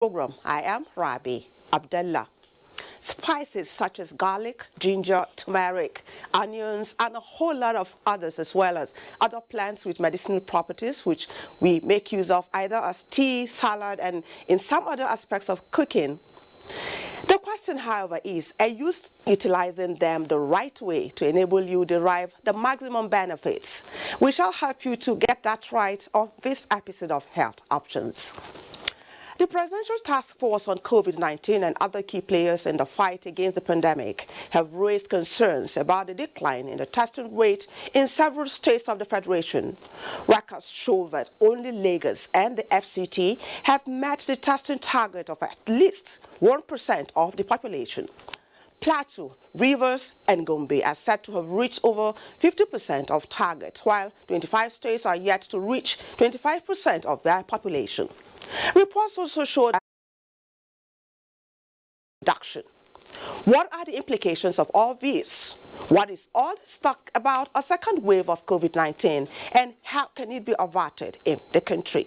Program. I am Rabi Abdullah. Spices such as garlic, ginger, turmeric, onions, and a whole lot of others, as well as other plants with medicinal properties, which we make use of either as tea, salad, and in some other aspects of cooking. The question, however, is, are you utilizing them the right way to enable you derive the maximum benefits? We shall help you to get that right on this episode of Health Options. The Presidential Task Force on COVID-19 and other key players in the fight against the pandemic have raised concerns about the decline in the testing rate in several states of the Federation. Records show that only Lagos and the FCT have met the testing target of at least 1% of the population. Plateau, Rivers, and Gombe are said to have reached over 50% of target, while 25 states are yet to reach 25% of their population. Reports also show that reduction. What are the implications of all this? What is all this talk about a second wave of COVID-19, and how can it be averted in the country?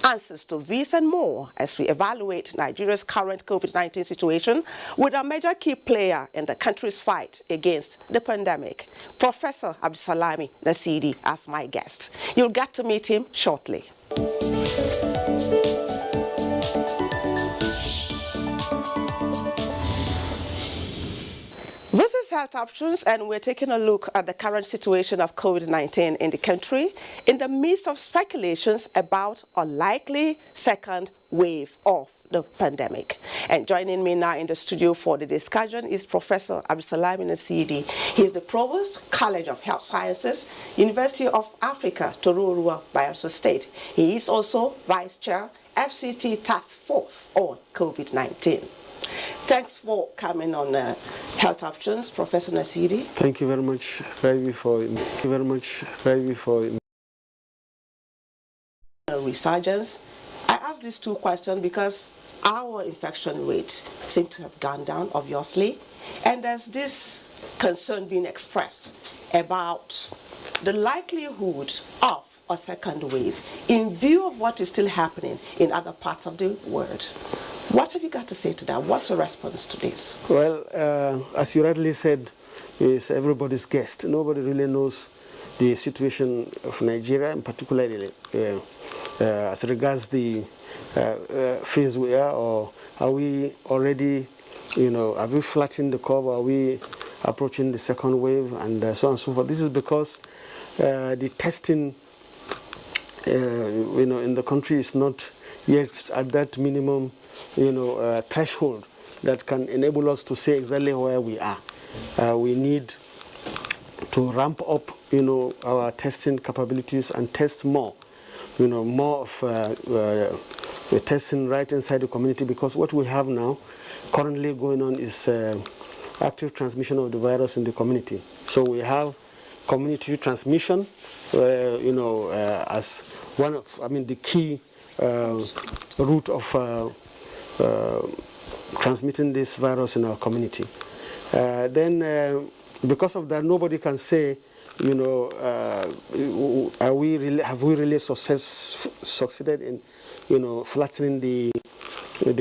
Answers to this and more as we evaluate Nigeria's current COVID-19 situation with a major key player in the country's fight against the pandemic, Professor Abdulsalami Nasidi, as my guest. You'll get to meet him shortly. This is Health Options, and we're taking a look at the current situation of COVID-19 in the country in the midst of speculations about a likely second wave of the pandemic. And joining me now in the studio for the discussion is Professor Abdulsalami Nasidi. He is the Provost, College of Health Sciences, University of Africa, Tororo, Bayelsa State. He is also Vice Chair, FCT Task Force on COVID-19. Thanks for coming on Health Options, Professor Nasidi. Thank you very much, Ravi, for resurgence. I asked these two questions because our infection rate seems to have gone down, obviously, and there's this concern being expressed about the likelihood of a second wave in view of what is still happening in other parts of the world. What have you got to say to that? What's your response to this? Well, as you rightly said, it's everybody's guest. Nobody really knows the situation of Nigeria, and particularly as regards the phase we are, or are we already, have we flattened the curve? Are we approaching the second wave, and so on and so forth? This is because the testing, in the country is not yet at that minimum threshold that can enable us to say exactly where we are. We need to ramp up, our testing capabilities and test more, more of the testing right inside the community, because what we have now currently going on is active transmission of the virus in the community. So we have community transmission, as one of, the key route of transmitting this virus in our community. Then, because of that, nobody can say, have we really succeeded in, flattening the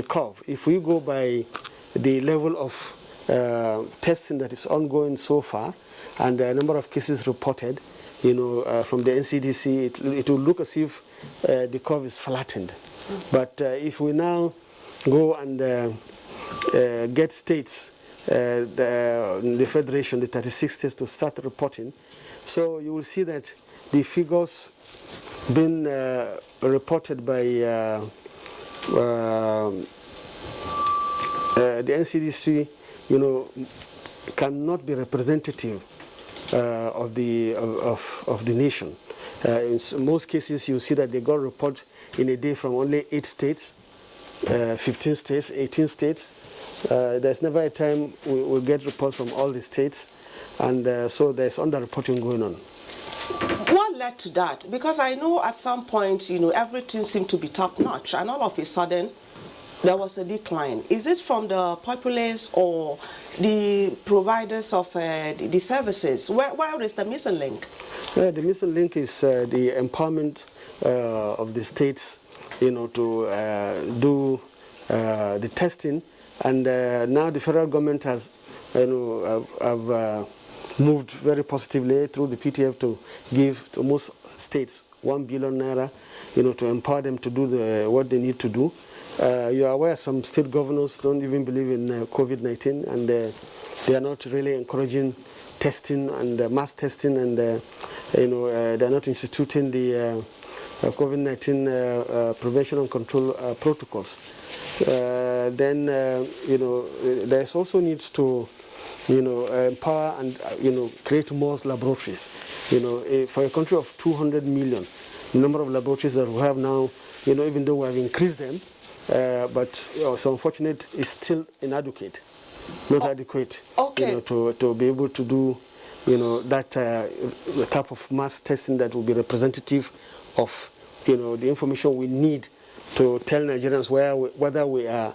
curve? If we go by the level of testing that is ongoing so far, and the number of cases reported, from the NCDC, it will look as if the curve is flattened. But if we now go and get states, the Federation, the 36 states, to start reporting, so you will see that the figures being reported by the NCDC, cannot be representative of the nation. In most cases, you see that they got a report in a day from only 8 states, 15 states, 18 states. There's never a time we get reports from all the states, and so there's underreporting going on. What led to that? Because I know at some point, everything seemed to be top-notch, and all of a sudden, there was a decline. Is it from the populace or the providers of the services? Where is the missing link? The missing link is the empowerment of the states, to do the testing, and now the federal government has moved very positively through the PTF to give to most states 1 billion naira, to empower them to do what they need to do. You are aware some state governors don't even believe in COVID-19, and they are not really encouraging testing and mass testing, and they are not instituting the COVID-19 prevention and control protocols. Then there's also needs to empower and create more laboratories. For a country of 200 million, the number of laboratories that we have now, even though we have increased them, but so unfortunate is still inadequate, not adequate. Okay. To be able to do that type of mass testing that will be representative of the information we need to tell Nigerians whether we are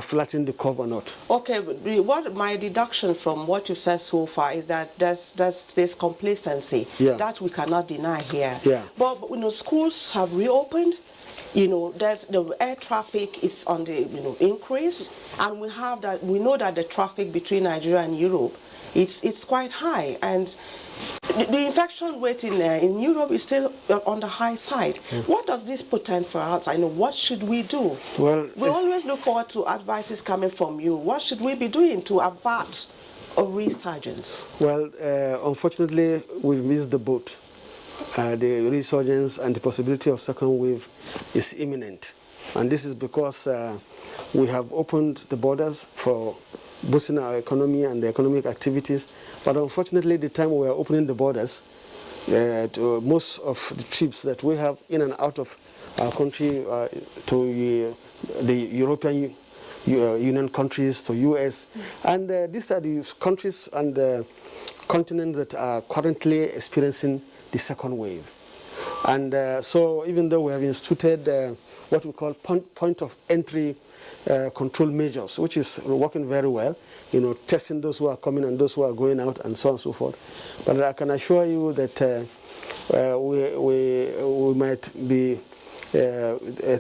flattening the curve or not. Okay, what my deduction from what you said so far is that there's complacency that we cannot deny here. Yeah. But schools have reopened. There's the air traffic is on the increase, and we know that the traffic between Nigeria and Europe it's quite high, and the infection rate in Europe is still on the high side. What does this portend for us? What should we do? Well, we always look forward to advices coming from you. What should we be doing to avert a resurgence? Well, unfortunately, we've missed the boat. The resurgence and the possibility of second wave is imminent, and this is because we have opened the borders for boosting our economy and the economic activities, but unfortunately the time we are opening the borders, most of the trips that we have in and out of our country to the European Union countries, to US, and these are the countries and continents that are currently experiencing the second wave. And so even though we have instituted what we call point of entry control measures, which is working very well, testing those who are coming and those who are going out and so on and so forth. But I can assure you that we might be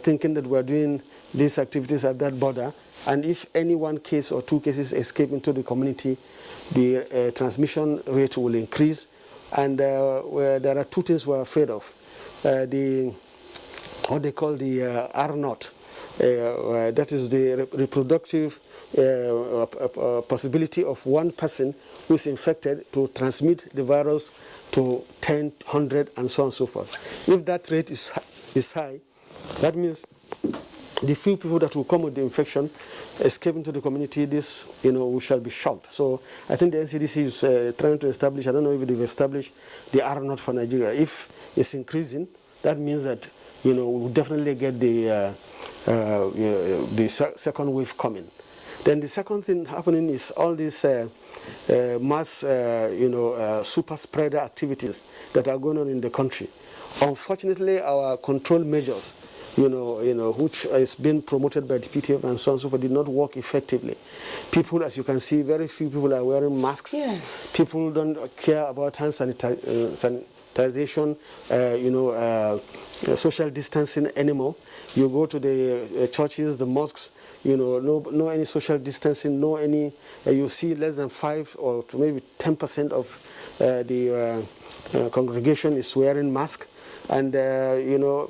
thinking that we're doing these activities at that border, and if any one case or two cases escape into the community, the transmission rate will increase. And there are two things we're afraid of. What they call the R0, that is the reproductive possibility of one person who is infected to transmit the virus to 10, 100, and so on and so forth. If that rate is high, that means the few people that will come with the infection escape into the community, this, we shall be shocked. So I think the NCDC is trying to establish, I don't know if they've established the R0 for Nigeria. If it's increasing, that means that, we will definitely get the second wave coming. Then the second thing happening is all these mass, super spreader activities that are going on in the country. Unfortunately, our control measures, which is being promoted by the PTF and so on and so forth, did not work effectively. People, as you can see, very few people are wearing masks. Yes. People don't care about hand sanitization, social distancing anymore. You go to the churches, the mosques, no any social distancing, no any. You see less than 5 or maybe 10% of the congregation is wearing masks. And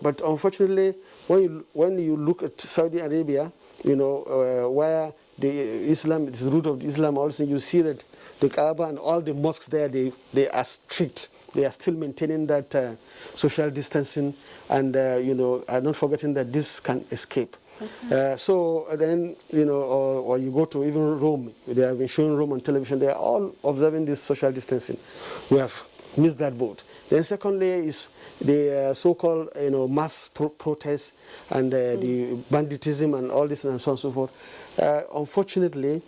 but unfortunately, when you look at Saudi Arabia, where the Islam, it's the root of Islam, also you see that the Kaaba and all the mosques there, they are strict. They are still maintaining that social distancing, and are not forgetting that this can escape. Okay. So then, or you go to even Rome, they have been showing Rome on television, they are all observing this social distancing. We have missed that boat. Then secondly is the so-called mass protests and the banditism and all this and so on and so forth. Unfortunately,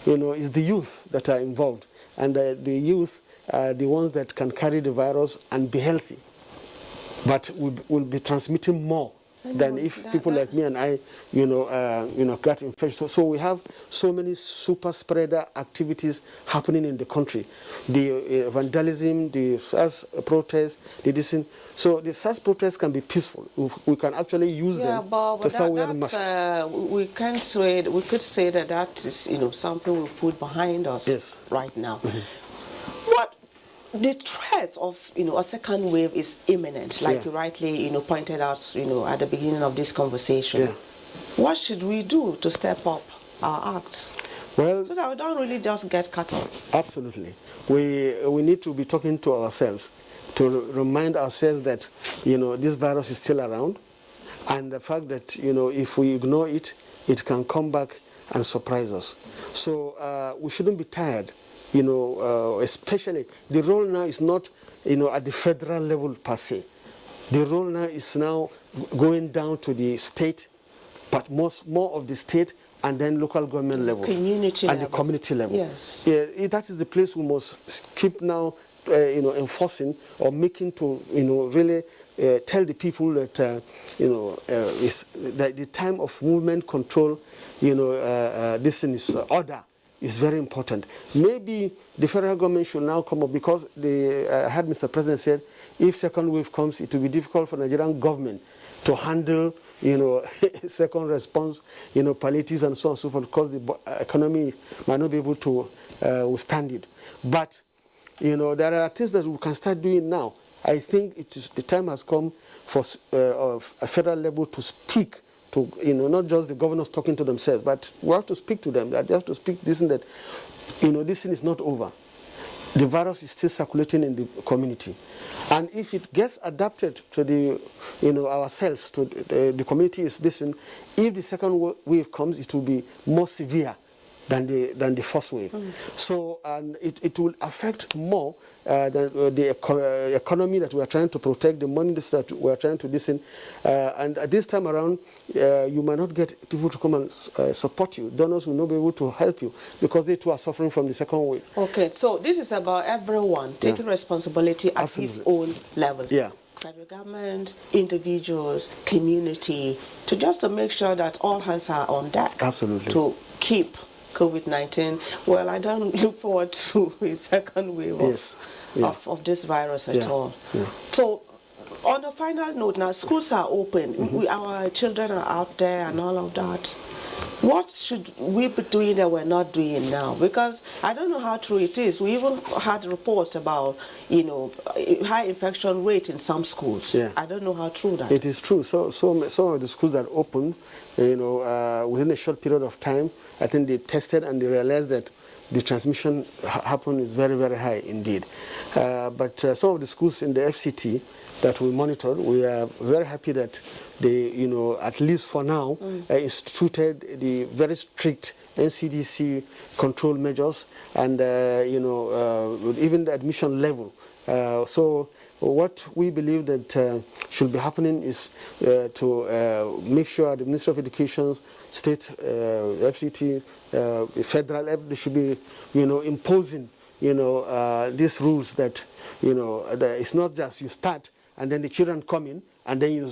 it's the youth that are involved, and the youth are the ones that can carry the virus and be healthy, but will be transmitting more than if people like me and I, got infected. So we have so many super spreader activities happening in the country. The vandalism, the SARS protests, the dissent. So the SARS protests can be peaceful. We can actually use them to start wearing masks. We could say that is something we put behind us right now. What the threat of a second wave is imminent, like you rightly pointed out at the beginning of this conversation. What should we do to step up our acts? Well, so that we don't really just get cut off. Absolutely. We need to be talking to ourselves to remind ourselves that this virus is still around, and the fact that if we ignore it, it can come back and surprise us. So we shouldn't be tired. Especially the role now is not, at the federal level per se. The role now is now going down to the state, but more of the state and then local government level. Community level. And the community level. Yes. That is the place we must keep now, enforcing or making to, really tell the people that, that the time of movement control, this thing is order. Is very important. Maybe the federal government should now come up, because I heard Mr. President said if second wave comes, it will be difficult for Nigerian government to handle, second response, palliatives and so on and so forth, because the economy might not be able to withstand it. But, there are things that we can start doing now. I think the time has come for a federal level to speak to, not just the governors talking to themselves, but we have to speak to them. They have to speak this and that. This thing is not over. The virus is still circulating in the community. And if it gets adapted to the, ourselves, to the community is listening, if the second wave comes, it will be more severe than the first wave. So, and it will affect more the economy that we are trying to protect, the money that we are trying to listen. And at this time around, you might not get people to come and support you. Donors will not be able to help you because they too are suffering from the second wave. Okay, so this is about everyone taking responsibility at his own level. Yeah. Federal government, individuals, community, to make sure that all hands are on deck. Absolutely. To keep COVID-19. Well, I don't look forward to a second wave of this virus at all. Yeah. So, on a final note, now schools are open. Our children are out there and all of that. What should we be doing that we're not doing now? Because I don't know how true it is. We even had reports about, high infection rate in some schools. Yeah. I don't know how true that is. It is true. So some of the schools that opened, within a short period of time, I think they tested and they realized that the transmission happen is very, very high indeed. But some of the schools in the FCT that we monitored, we are very happy that they, at least for now, instituted the very strict NCDC control measures and, even the admission level. So what we believe that should be happening is to make sure the Ministry of Education, State, FCT, Federal, they should be, imposing, these rules that, that it's not just you start and then the children come in and then you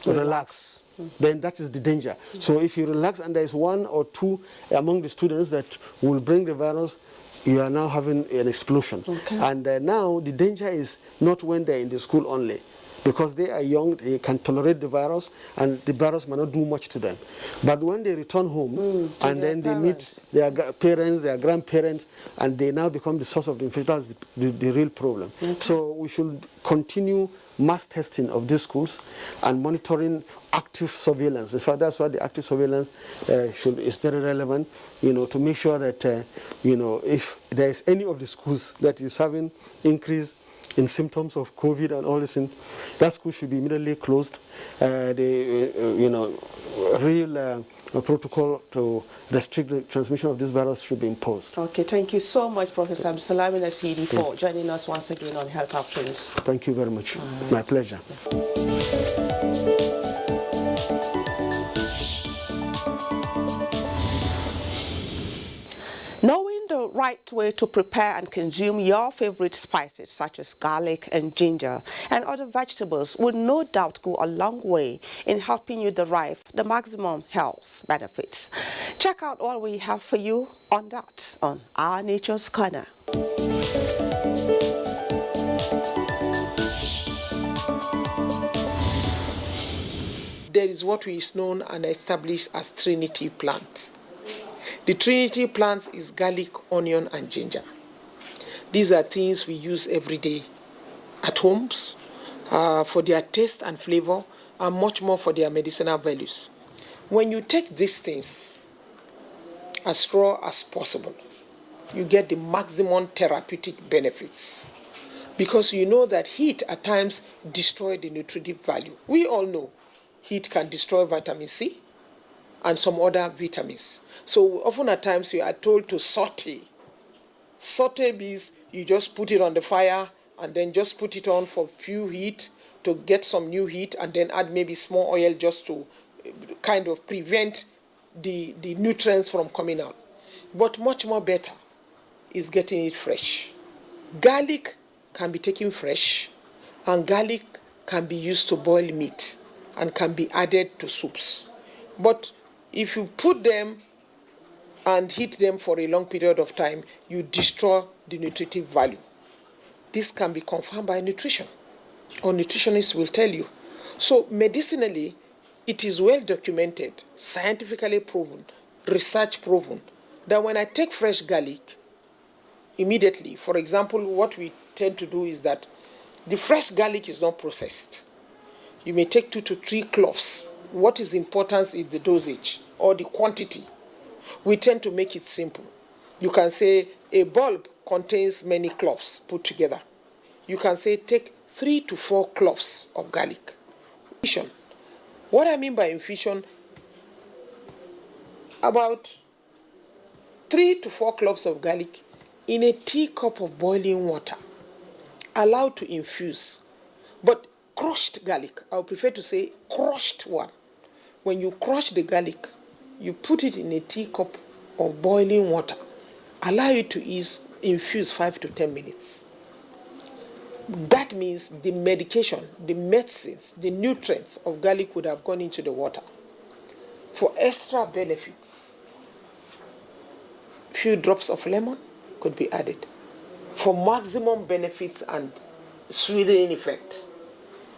relax. Then that is the danger. So if you relax and there is one or two among the students that will bring the virus, you are now having an explosion. Okay. And now the danger is not when they're in the school only, because they are young, they can tolerate the virus, and the virus might not do much to them. But when they return home, and then they meet their parents, their grandparents, and they now become the source of the infection, that's the real problem. Okay. So we should continue mass testing of these schools and monitoring active surveillance. So that's why the active surveillance is very relevant, to make sure that, if there is any of the schools that is having increase in symptoms of COVID and all this, that school should be immediately closed. Real protocol to restrict the transmission of this virus should be imposed. Okay, thank you so much, Professor Abdulsalam Nasidi, for joining us once again on Health Options. Thank you very much. Right. My pleasure. Knowing the right way to prepare and consume your favorite spices such as garlic and ginger and other vegetables will no doubt go a long way in helping you derive the maximum health benefits. Check out all we have for you on that on Our Nature's Corner. There is what is known and established as Trinity plant. The Trinity plant is garlic, onion, and ginger. These are things we use every day at homes for their taste and flavor, and much more for their medicinal values. When you take these things as raw as possible, you get the maximum therapeutic benefits, because you know that heat at times destroys the nutritive value. We all know heat can destroy vitamin C and some other vitamins. So often at times we are told to saute. Saute means you just put it on the fire and then just put it on for few heat to get some new heat, and then add maybe small oil just to kind of prevent the nutrients from coming out. But much more better is getting it fresh. Garlic can be taken fresh, and garlic can be used to boil meat and can be added to soups. But if you put them and heat them for a long period of time, you destroy the nutritive value. This can be confirmed by nutrition, or nutritionists will tell you. So medicinally, it is well documented, scientifically proven, research proven, that when I take fresh garlic, immediately, for example, what we tend to do is that the fresh garlic is not processed. You may take 2 to 3 cloves. What is important is the dosage or the quantity. We tend to make it simple. You can say a bulb contains many cloves put together. You can say take 3 to 4 cloves of garlic. Infusion. What I mean by infusion, about 3 to 4 cloves of garlic in a teacup of boiling water, allowed to infuse. But crushed garlic, I would prefer to say crushed one. When you crush the garlic, you put it in a teacup of boiling water, allow it to infuse 5 to 10 minutes. That means the medication, the medicines, the nutrients of garlic would have gone into the water. For extra benefits, few drops of lemon could be added. For maximum benefits and soothing effect,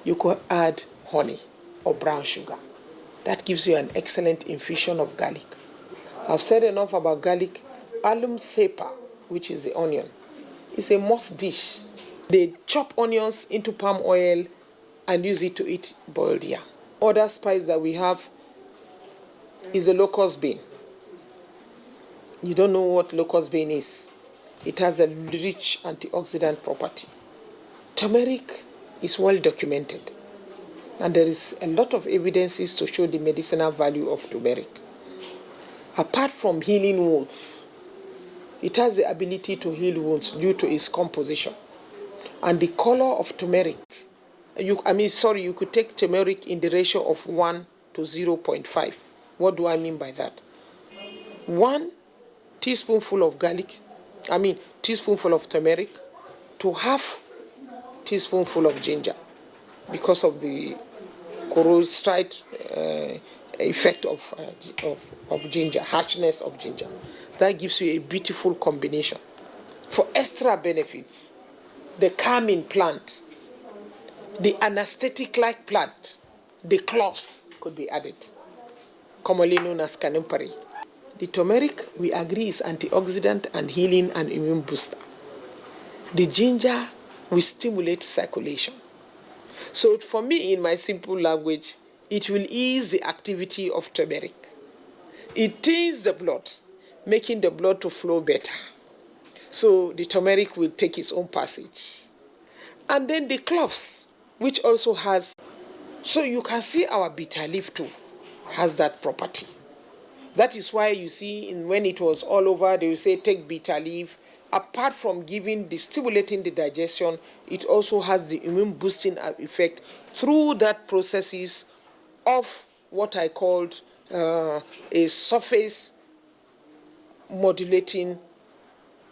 you could add honey or brown sugar. That gives you an excellent infusion of garlic. I've said enough about garlic. Alum sepa, which is the onion, is a must dish. They chop onions into palm oil and use it to eat boiled yam. Other spice that we have is the locust bean. You don't know what locust bean is. It has a rich antioxidant property. Turmeric is well documented, and there is a lot of evidences to show the medicinal value of turmeric. Apart from healing wounds, it has the ability to heal wounds due to its composition. And the color of turmeric, you could take turmeric in the ratio of 1 to 0.5. What do I mean by that? 1 teaspoonful of teaspoonful of turmeric to half teaspoonful of ginger, because of the corrosive effect of ginger, harshness of ginger. That gives you a beautiful combination. For extra benefits, the calming plant, the anesthetic-like plant, the cloves could be added, commonly known as canimpari. The turmeric, we agree, is antioxidant and healing and immune booster. The ginger will stimulate circulation. So for me, in my simple language, it will ease the activity of turmeric. It thinnens the blood, making the blood to flow better. So the turmeric will take its own passage. And then the cloves, which also has, so you can see our bitter leaf too, has that property. That is why you see when it was all over, they will say take bitter leaf. Apart from stimulating the digestion, it also has the immune boosting effect through that processes of what I called a surface modulating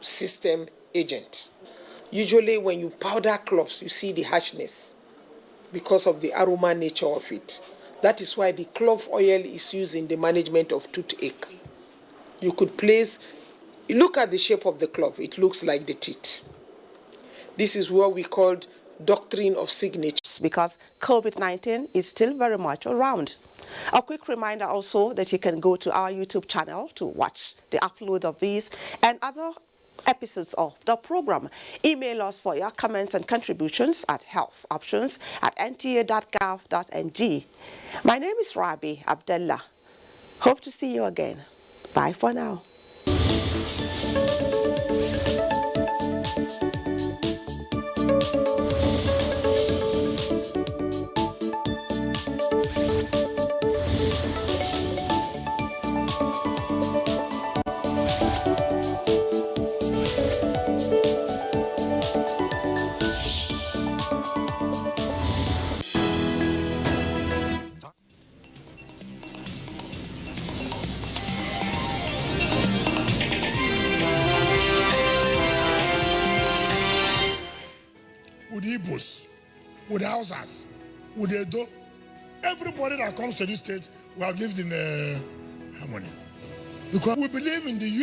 system agent. Usually when you powder cloves, you see the harshness because of the aroma nature of it. That is why the clove oil is used in the management of toothache. You could place, look at the shape of the clove, it looks like the teeth. This is what we call doctrine of signatures. Because COVID-19 is still very much around. A quick reminder also that you can go to our YouTube channel to watch the upload of these and other episodes of the program. Email us for your comments and contributions at healthoptions@nta.gov.ng. My name is Rabi Abdullah. Hope to see you again. Bye for now. With Igbos, with Hausas, with Edo, everybody that comes to this state, we have lived in harmony. Because we believe in the